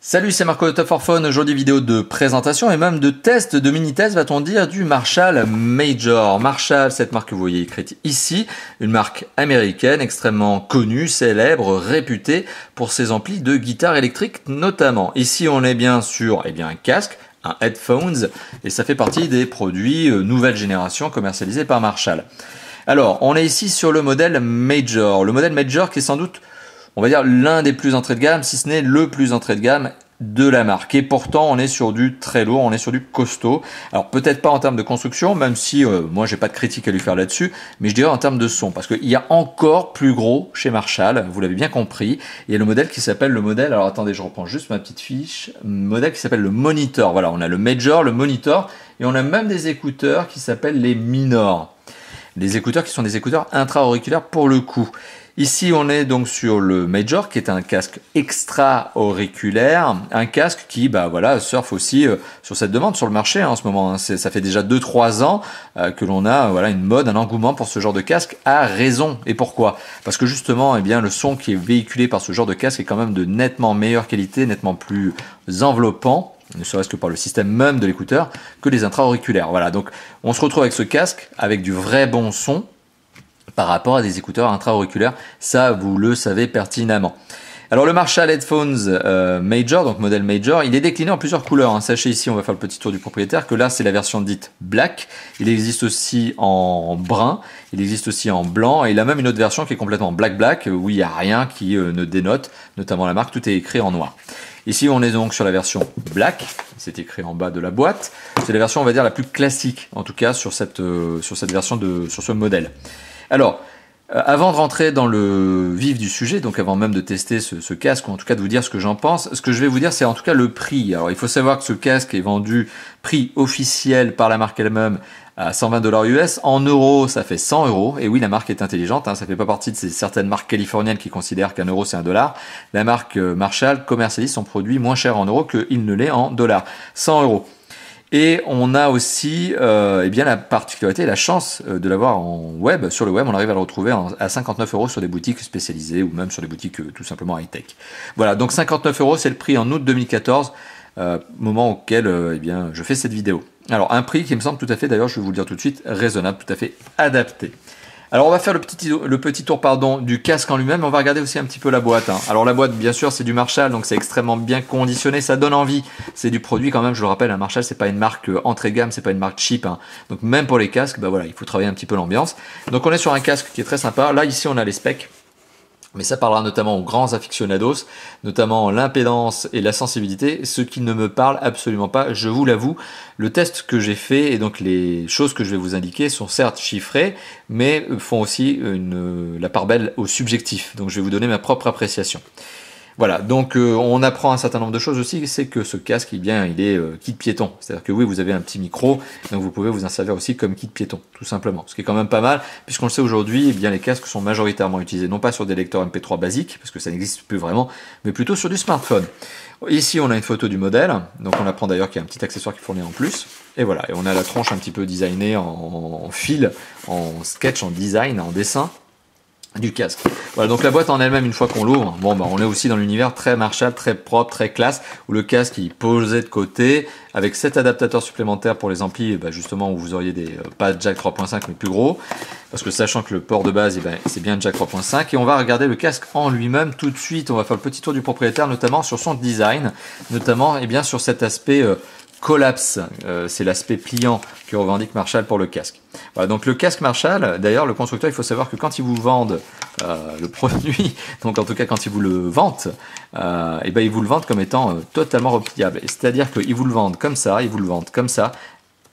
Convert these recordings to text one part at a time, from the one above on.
Salut, c'est Marco de Top 4 Phone. Aujourd'hui, vidéo de présentation et même de test, de mini-test, va-t-on dire, du Marshall Major. Marshall, cette marque que vous voyez écrite ici, une marque américaine extrêmement connue, célèbre, réputée pour ses amplis de guitare électrique notamment. Ici, on est bien sur un casque, un headphones, et ça fait partie des produits nouvelle génération commercialisés par Marshall. Alors, on est ici sur le modèle Major. Le modèle Major qui est sans doute, on va dire, l'un des plus entrée de gamme, si ce n'est le plus entrée de gamme de la marque. Et pourtant, on est sur du très lourd, on est sur du costaud. Alors peut-être pas en termes de construction, même si moi j'ai pas de critique à lui faire là-dessus, mais je dirais en termes de son, parce qu'il y a encore plus gros chez Marshall, vous l'avez bien compris. Il y a le modèle qui s'appelle le modèle, alors attendez, je reprends juste ma petite fiche, modèle qui s'appelle le Monitor. Voilà, on a le Major, le Monitor, et on a même des écouteurs qui s'appellent les Minor. Des écouteurs qui sont des écouteurs intra-auriculaires pour le coup. Ici, on est donc sur le Major, qui est un casque extra-auriculaire, un casque qui, surfe aussi sur cette demande sur le marché en ce moment. Ça fait déjà 2-3 ans que l'on a une mode, un engouement pour ce genre de casque, à raison. Et pourquoi? Parce que justement, le son qui est véhiculé par ce genre de casque est quand même de nettement meilleure qualité, nettement plus enveloppant, ne serait-ce que par le système même de l'écouteur, que les intra-auriculaires. Voilà, donc on se retrouve avec ce casque, avec du vrai bon son, par rapport à des écouteurs intra-auriculaires, ça vous le savez pertinemment. Alors le Marshall Headphones Major, donc modèle Major, il est décliné en plusieurs couleurs. Sachez ici, on va faire le petit tour du propriétaire, que là c'est la version dite black, il existe aussi en brun, il existe aussi en blanc, et il a même une autre version qui est complètement black, où il n'y a rien qui ne dénote, notamment la marque, tout est écrit en noir. Ici on est donc sur la version black, c'est écrit en bas de la boîte, c'est la version on va dire la plus classique, en tout cas sur cette version sur ce modèle. Alors, avant de rentrer dans le vif du sujet, donc avant même de tester ce casque, ou en tout cas de vous dire ce que j'en pense, ce que je vais vous dire c'est en tout cas le prix. Alors il faut savoir que ce casque est vendu prix officiel par la marque elle-même à 120 $ US. En euros, ça fait 100 €. Et oui, la marque est intelligente, ça fait pas partie de ces certaines marques californiennes qui considèrent qu'un euro c'est un dollar. La marque Marshall commercialise son produit moins cher en euros qu'il ne l'est en dollars. 100 €. Et on a aussi la particularité et la chance de l'avoir en web. Sur le web, on arrive à le retrouver à 59 € sur des boutiques spécialisées ou même sur des boutiques tout simplement high-tech. Voilà, donc 59 €, c'est le prix en août 2014, moment auquel je fais cette vidéo. Alors un prix qui me semble tout à fait, d'ailleurs je vais vous le dire tout de suite, raisonnable, tout à fait adapté. Alors on va faire le petit tour du casque en lui-même, on va regarder aussi un petit peu la boîte. Alors la boîte bien sûr c'est du Marshall, donc c'est extrêmement bien conditionné, ça donne envie. C'est du produit quand même, je le rappelle, un Marshall c'est pas une marque entrée gamme, c'est pas une marque cheap. Donc même pour les casques, il faut travailler un petit peu l'ambiance. Donc on est sur un casque qui est très sympa. Là ici on a les specs. Mais ça parlera notamment aux grands aficionados, notamment l'impédance et la sensibilité, ce qui ne me parle absolument pas, je vous l'avoue. Le test que j'ai fait et donc les choses que je vais vous indiquer sont certes chiffrées, mais font aussi la part belle au subjectif. Donc je vais vous donner ma propre appréciation. Voilà, donc on apprend un certain nombre de choses aussi, c'est que ce casque, il est kit piéton. C'est-à-dire que oui, vous avez un petit micro, donc vous pouvez vous en servir aussi comme kit piéton, tout simplement. Ce qui est quand même pas mal, puisqu'on le sait aujourd'hui, les casques sont majoritairement utilisés, non pas sur des lecteurs MP3 basiques, parce que ça n'existe plus vraiment, mais plutôt sur du smartphone. Ici, on a une photo du modèle, donc on apprend d'ailleurs qu'il y a un petit accessoire qui fournit en plus. Et voilà, et on a la tronche un petit peu designée en fil, en sketch, en design, en dessin du casque. Voilà, donc la boîte en elle-même, une fois qu'on l'ouvre, on est aussi dans l'univers très Marshall, très propre, très classe, où le casque il posait de côté, avec 7 adaptateurs supplémentaires pour les amplis, justement où vous auriez pas jack 3.5 mais plus gros, parce que sachant que le port de base, c'est bien jack 3.5, et on va regarder le casque en lui-même tout de suite. On va faire le petit tour du propriétaire, notamment sur son design, notamment sur cet aspect collapse, c'est l'aspect pliant que revendique Marshall pour le casque. Voilà, donc le casque Marshall, d'ailleurs le constructeur, il faut savoir que quand ils vous vendent le produit, donc en tout cas quand ils vous le vendent, ils vous le vendent comme étant totalement repliable. C'est-à-dire qu'ils vous le vendent comme ça, ils vous le vendent comme ça,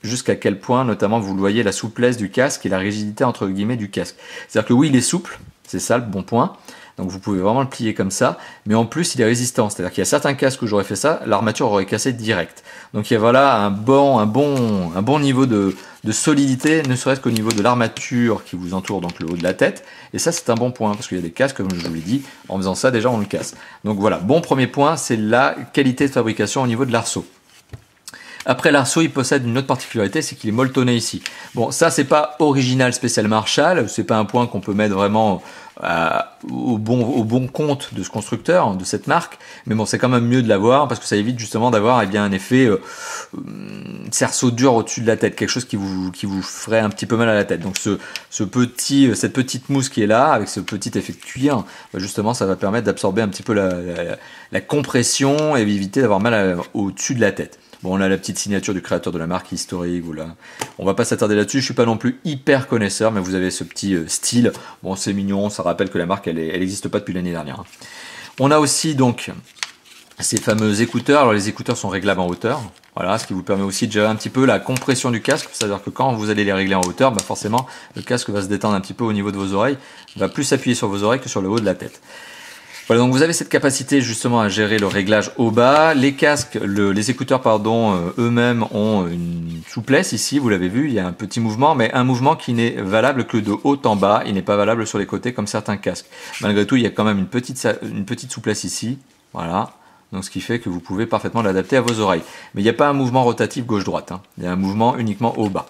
jusqu'à quel point notamment vous le voyez, la souplesse du casque et la rigidité entre guillemets du casque. C'est-à-dire que oui, il est souple, c'est ça le bon point. Donc vous pouvez vraiment le plier comme ça, mais en plus il est résistant, c'est-à-dire qu'il y a certains casques où j'aurais fait ça, l'armature aurait cassé direct. Donc il y a un bon niveau de solidité, ne serait-ce qu'au niveau de l'armature qui vous entoure, donc le haut de la tête, et ça c'est un bon point, parce qu'il y a des casques, comme je vous l'ai dit, en faisant ça déjà on le casse. Donc voilà, bon premier point, c'est la qualité de fabrication au niveau de l'arceau. Après, l'arceau, il possède une autre particularité, c'est qu'il est molletonné ici. Bon, ça, c'est pas original spécial Marshall, c'est pas un point qu'on peut mettre vraiment au bon compte de ce constructeur, de cette marque, mais bon, c'est quand même mieux de l'avoir parce que ça évite justement d'avoir un effet cerceau dur au-dessus de la tête, quelque chose qui vous ferait un petit peu mal à la tête. Donc cette petite mousse qui est là, avec ce petit effet de cuir, justement, ça va permettre d'absorber un petit peu la compression et éviter d'avoir mal au-dessus de la tête. Bon, on a la petite signature du créateur de la marque historique, voilà. On va pas s'attarder là-dessus, je suis pas non plus hyper connaisseur, mais vous avez ce petit style. Bon, c'est mignon, ça rappelle que la marque, elle existe pas depuis l'année dernière. On a aussi donc ces fameux écouteurs. Alors les écouteurs sont réglables en hauteur, voilà, ce qui vous permet aussi de gérer un petit peu la compression du casque. C'est-à-dire que quand vous allez les régler en hauteur, bah forcément, le casque va se détendre un petit peu au niveau de vos oreilles, va plus s'appuyer sur vos oreilles que sur le haut de la tête. Voilà, donc vous avez cette capacité justement à gérer le réglage au bas. Les casques, les écouteurs pardon, eux-mêmes ont une souplesse ici, vous l'avez vu, il y a un petit mouvement, mais un mouvement qui n'est valable que de haut en bas, il n'est pas valable sur les côtés comme certains casques. Malgré tout, il y a quand même une petite souplesse ici, voilà. Donc ce qui fait que vous pouvez parfaitement l'adapter à vos oreilles. Mais il n'y a pas un mouvement rotatif gauche-droite, hein. Il y a un mouvement uniquement au bas.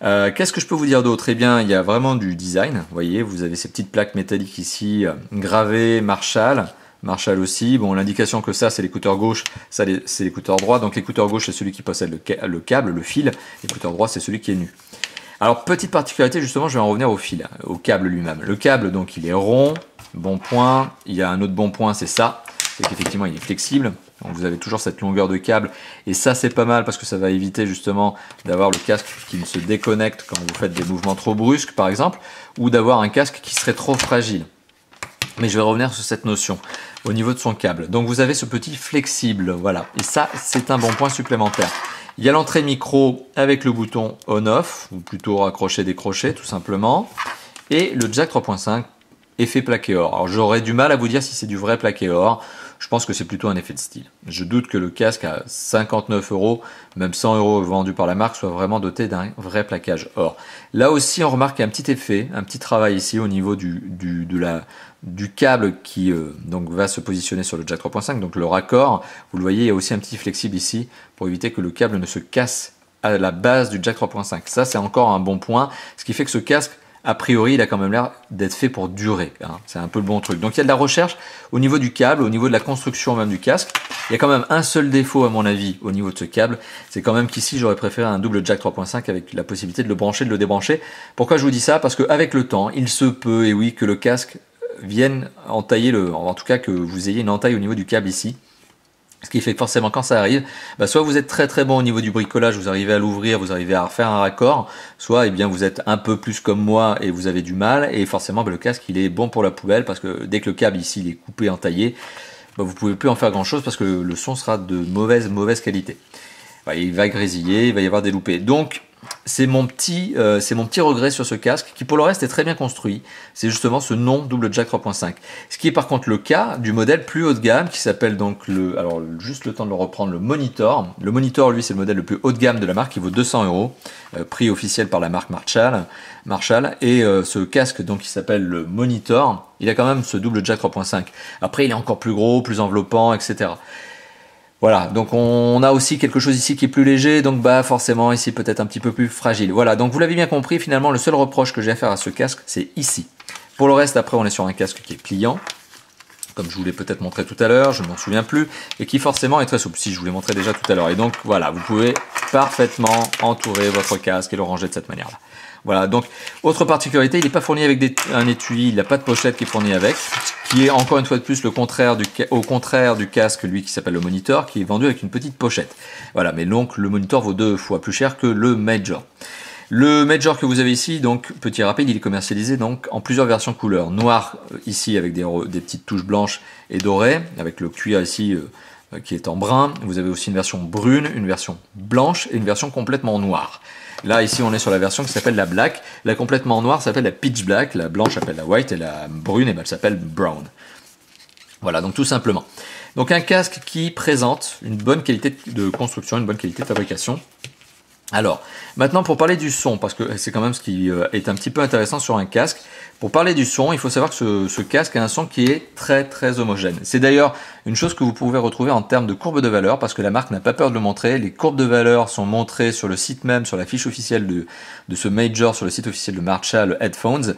Qu'est-ce que je peux vous dire d'autre? Eh bien, il y a vraiment du design. Vous voyez, vous avez ces petites plaques métalliques ici, gravées, Marshall. Marshall aussi. Bon, l'indication que ça, c'est l'écouteur gauche, ça, c'est l'écouteur droit. Donc l'écouteur gauche, c'est celui qui possède le câble, le fil. L'écouteur droit, c'est celui qui est nu. Alors, petite particularité, justement, je vais en revenir au fil, au câble lui-même. Le câble, donc, il est rond, bon point. Il y a un autre bon point, c'est ça. C'est qu'effectivement, il est flexible. Donc vous avez toujours cette longueur de câble et ça c'est pas mal parce que ça va éviter justement d'avoir le casque qui ne se déconnecte quand vous faites des mouvements trop brusques par exemple, ou d'avoir un casque qui serait trop fragile. Mais je vais revenir sur cette notion au niveau de son câble. Donc vous avez ce petit flexible, voilà, et ça c'est un bon point supplémentaire. Il y a l'entrée micro avec le bouton on-off, ou plutôt raccrocher-décrocher tout simplement, et le jack 3.5 effet plaqué or. Alors j'aurais du mal à vous dire si c'est du vrai plaqué or. Je pense que c'est plutôt un effet de style. Je doute que le casque à 59 €, même 100 € vendu par la marque, soit vraiment doté d'un vrai plaquage or. Là aussi, on remarque un petit effet, un petit travail ici au niveau du câble qui donc va se positionner sur le jack 3.5, donc le raccord. Vous le voyez, il y a aussi un petit flexible ici pour éviter que le câble ne se casse à la base du jack 3.5. Ça, c'est encore un bon point, ce qui fait que ce casque, a priori, il a quand même l'air d'être fait pour durer, hein. C'est un peu le bon truc. Donc il y a de la recherche au niveau du câble, au niveau de la construction même du casque. Il y a quand même un seul défaut à mon avis au niveau de ce câble, c'est quand même qu'ici j'aurais préféré un double jack 3.5 avec la possibilité de le brancher, de le débrancher. Pourquoi je vous dis ça? Parce qu'avec le temps, il se peut, et oui, que le casque vienne entailler en tout cas que vous ayez une entaille au niveau du câble ici. Ce qui fait que forcément quand ça arrive, bah soit vous êtes très bon au niveau du bricolage, vous arrivez à l'ouvrir, vous arrivez à refaire un raccord, soit eh bien, vous êtes un peu plus comme moi et vous avez du mal, et forcément bah, le casque il est bon pour la poubelle parce que dès que le câble ici il est coupé, entaillé, bah, vous pouvez plus en faire grand chose parce que le son sera de mauvaise qualité. Bah, il va grésiller, il va y avoir des loupés. Donc c'est mon petit regret sur ce casque qui pour le reste est très bien construit. C'est justement ce non double jack 3.5. Ce qui est par contre le cas du modèle plus haut de gamme qui s'appelle donc alors juste le temps de le reprendre, le Monitor. Le Monitor lui c'est le modèle le plus haut de gamme de la marque qui vaut 200 €, prix officiel par la marque Marshall. Et ce casque donc qui s'appelle le Monitor, il a quand même ce double jack 3.5. Après il est encore plus gros, plus enveloppant, etc. Voilà, donc on a aussi quelque chose ici qui est plus léger, donc bah forcément ici peut-être un petit peu plus fragile. Voilà, donc vous l'avez bien compris, finalement le seul reproche que j'ai à faire à ce casque, c'est ici. Pour le reste, après on est sur un casque qui est pliant, comme je vous l'ai peut-être montré tout à l'heure, je ne m'en souviens plus, et qui forcément est très souple, si je vous l'ai montré déjà tout à l'heure. Et donc voilà, vous pouvez parfaitement entourer votre casque et le ranger de cette manière-là. Voilà, donc autre particularité, il n'est pas fourni avec un étui, il n'a pas de pochette qui est fournie avec, qui est encore une fois de plus au contraire du casque, lui qui s'appelle le Monitor, qui est vendu avec une petite pochette. Voilà, mais donc le Monitor vaut 2 fois plus cher que le Major. Le Major que vous avez ici, donc petit rapide, il est commercialisé donc en plusieurs versions couleurs. Noir ici avec des petites touches blanches et dorées, avec le cuir ici qui est en brun. Vous avez aussi une version brune, une version blanche et une version complètement noire. Là, ici, on est sur la version qui s'appelle la Black. La complètement noire s'appelle la Pitch Black. La blanche s'appelle la White et la brune, elle s'appelle Brown. Voilà, donc tout simplement. Donc un casque qui présente une bonne qualité de construction, une bonne qualité de fabrication. Alors, maintenant pour parler du son, parce que c'est quand même ce qui est un petit peu intéressant sur un casque. Pour parler du son, il faut savoir que ce casque a un son qui est très homogène. C'est d'ailleurs une chose que vous pouvez retrouver en termes de courbe de valeur, parce que la marque n'a pas peur de le montrer. Les courbes de valeur sont montrées sur le site même, sur la fiche officielle de ce Major, sur le site officiel de Marshall Headphones.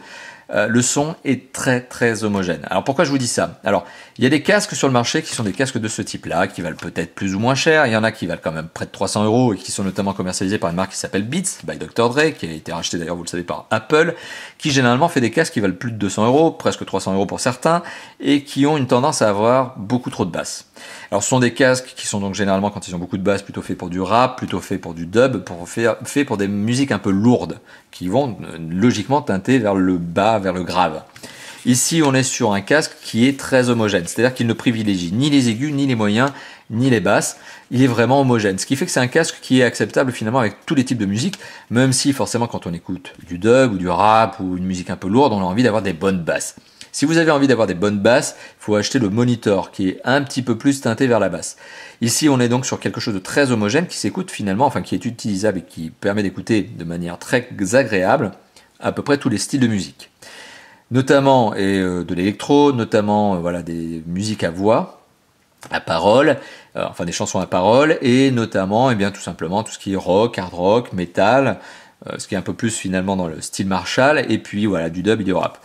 Le son est très homogène. Alors pourquoi je vous dis ça? Alors il y a des casques sur le marché qui sont des casques de ce type-là, qui valent peut-être plus ou moins cher. Il y en a qui valent quand même près de 300 € et qui sont notamment commercialisés par une marque qui s'appelle Beats, by Dr. Dre, qui a été racheté d'ailleurs, vous le savez, par Apple, qui généralement fait des casques qui valent plus de 200 €, presque 300 € pour certains, et qui ont une tendance à avoir beaucoup trop de basses. Alors ce sont des casques qui sont donc généralement, quand ils ont beaucoup de basses, plutôt faits pour du rap, plutôt faits pour du dub, faits pour des musiques un peu lourdes, qui vont logiquement teinter vers le bas, vers le grave. Ici, on est sur un casque qui est très homogène, c'est-à-dire qu'il ne privilégie ni les aigus, ni les moyens, ni les basses. Il est vraiment homogène, ce qui fait que c'est un casque qui est acceptable finalement avec tous les types de musique, même si forcément quand on écoute du dub ou du rap ou une musique un peu lourde, on a envie d'avoir des bonnes basses. Si vous avez envie d'avoir des bonnes basses, il faut acheter le Monitor qui est un petit peu plus teinté vers la basse. Ici, on est donc sur quelque chose de très homogène qui s'écoute finalement, enfin qui est utilisable et qui permet d'écouter de manière très agréable à peu près tous les styles de musique. Notamment de l'électro, notamment voilà, des musiques à voix, à parole, enfin des chansons à parole, et notamment bien tout simplement tout ce qui est rock, hard rock, metal, ce qui est un peu plus finalement dans le style Marshall, et puis voilà du dub et du rap.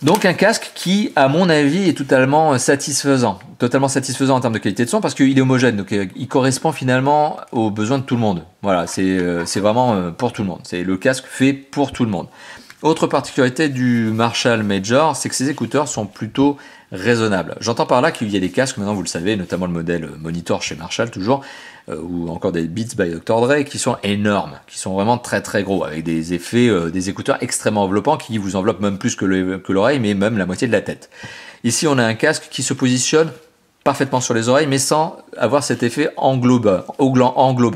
Donc un casque qui, à mon avis, est totalement satisfaisant en termes de qualité de son, parce qu'il est homogène, donc il correspond finalement aux besoins de tout le monde. Voilà, c'est vraiment pour tout le monde, c'est le casque fait pour tout le monde. Autre particularité du Marshall Major, c'est que ces écouteurs sont plutôt raisonnables. J'entends par là qu'il y a des casques, maintenant vous le savez, notamment le modèle Monitor chez Marshall toujours, ou encore des Beats by Dr. Dre, qui sont énormes, qui sont vraiment très gros, avec des effets, des écouteurs extrêmement enveloppants, qui vous enveloppent même plus que l'oreille, mais même la moitié de la tête. Ici on a un casque qui se positionne parfaitement sur les oreilles, mais sans avoir cet effet englobant,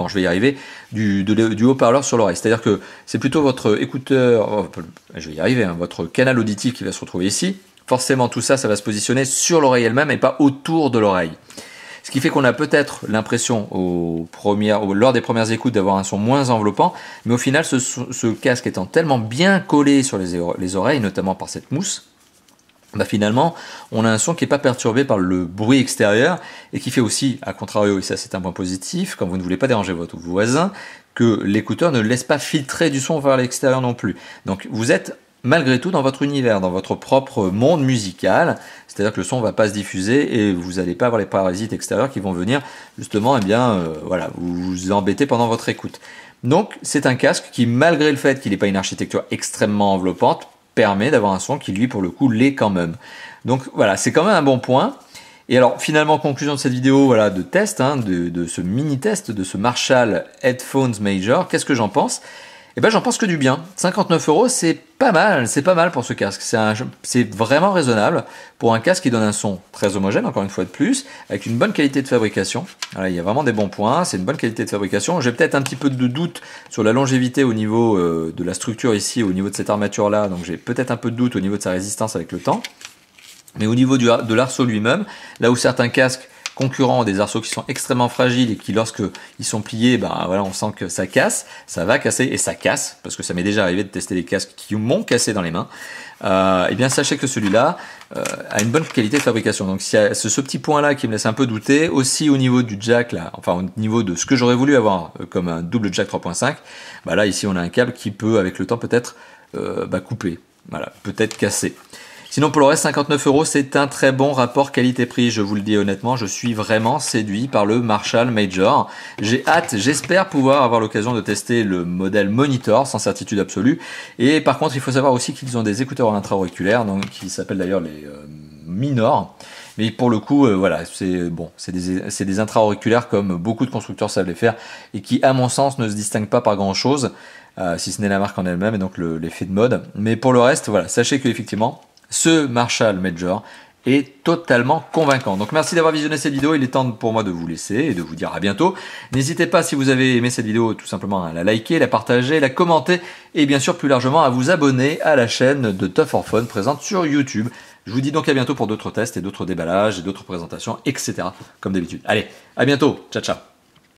je vais y arriver, du haut-parleur sur l'oreille. C'est-à-dire que c'est plutôt votre écouteur, je vais y arriver, votre canal auditif qui va se retrouver ici. Forcément, tout ça, ça va se positionner sur l'oreille elle-même et pas autour de l'oreille. Ce qui fait qu'on a peut-être l'impression, lors des premières écoutes, d'avoir un son moins enveloppant, mais au final, ce casque étant tellement bien collé sur les oreilles, notamment par cette mousse, finalement, on a un son qui n'est pas perturbé par le bruit extérieur et qui fait aussi, à contrario, et ça c'est un point positif, quand vous ne voulez pas déranger votre voisin, que l'écouteur ne laisse pas filtrer du son vers l'extérieur non plus. Donc vous êtes malgré tout dans votre univers, dans votre propre monde musical, c'est-à-dire que le son ne va pas se diffuser et vous n'allez pas avoir les parasites extérieurs qui vont venir justement voilà, vous embêter pendant votre écoute. Donc c'est un casque qui, malgré le fait qu'il n'ait pas une architecture extrêmement enveloppante, permet d'avoir un son qui, lui, pour le coup, l'est quand même. Donc voilà, c'est quand même un bon point. Et alors, finalement, conclusion de cette vidéo voilà, de test, de ce mini-test, de ce Marshall Headphones Major, qu'est-ce que j'en pense? Eh ben, j'en pense que du bien. 59 €, c'est pas mal pour ce casque. C'est vraiment raisonnable pour un casque qui donne un son très homogène, encore une fois de plus, avec une bonne qualité de fabrication. Voilà, il y a vraiment des bons points, c'est une bonne qualité de fabrication. J'ai peut-être un petit peu de doute sur la longévité au niveau de la structure ici, au niveau de cette armature-là, donc j'ai peut-être un peu de doute au niveau de sa résistance avec le temps. Mais au niveau de l'arceau lui-même, là où certains casques concurrents ont des arceaux qui sont extrêmement fragiles et qui, lorsque ils sont pliés, voilà, on sent que ça casse, ça va casser et ça casse, parce que ça m'est déjà arrivé de tester des casques qui m'ont cassé dans les mains. Eh bien, sachez que celui-là a une bonne qualité de fabrication. Donc, s'il y a ce petit point-là qui me laisse un peu douter, aussi au niveau du jack, là, enfin au niveau de ce que j'aurais voulu avoir comme un double jack 3.5, là, ici, on a un câble qui peut, avec le temps, peut-être couper, voilà, peut-être casser. Sinon pour le reste, 59 €, c'est un très bon rapport qualité-prix, je vous le dis honnêtement, je suis vraiment séduit par le Marshall Major. J'ai hâte, j'espère pouvoir avoir l'occasion de tester le modèle Monitor, sans certitude absolue. Et par contre, il faut savoir aussi qu'ils ont des écouteurs intra-auriculaires, donc qui s'appellent d'ailleurs les Minor. Mais pour le coup, voilà, c'est des intra-auriculaires comme beaucoup de constructeurs savent les faire et qui, à mon sens, ne se distinguent pas par grand-chose, si ce n'est la marque en elle-même et donc l'effet de mode. Mais pour le reste, voilà, sachez qu'effectivement, ce Marshall Major est totalement convaincant. Donc merci d'avoir visionné cette vidéo, il est temps pour moi de vous laisser et de vous dire à bientôt. N'hésitez pas, si vous avez aimé cette vidéo, tout simplement à la liker, la partager, la commenter et bien sûr plus largement à vous abonner à la chaîne de Tough or Fun présente sur YouTube. Je vous dis donc à bientôt pour d'autres tests et d'autres déballages et d'autres présentations, etc. comme d'habitude. Allez, à bientôt, ciao ciao.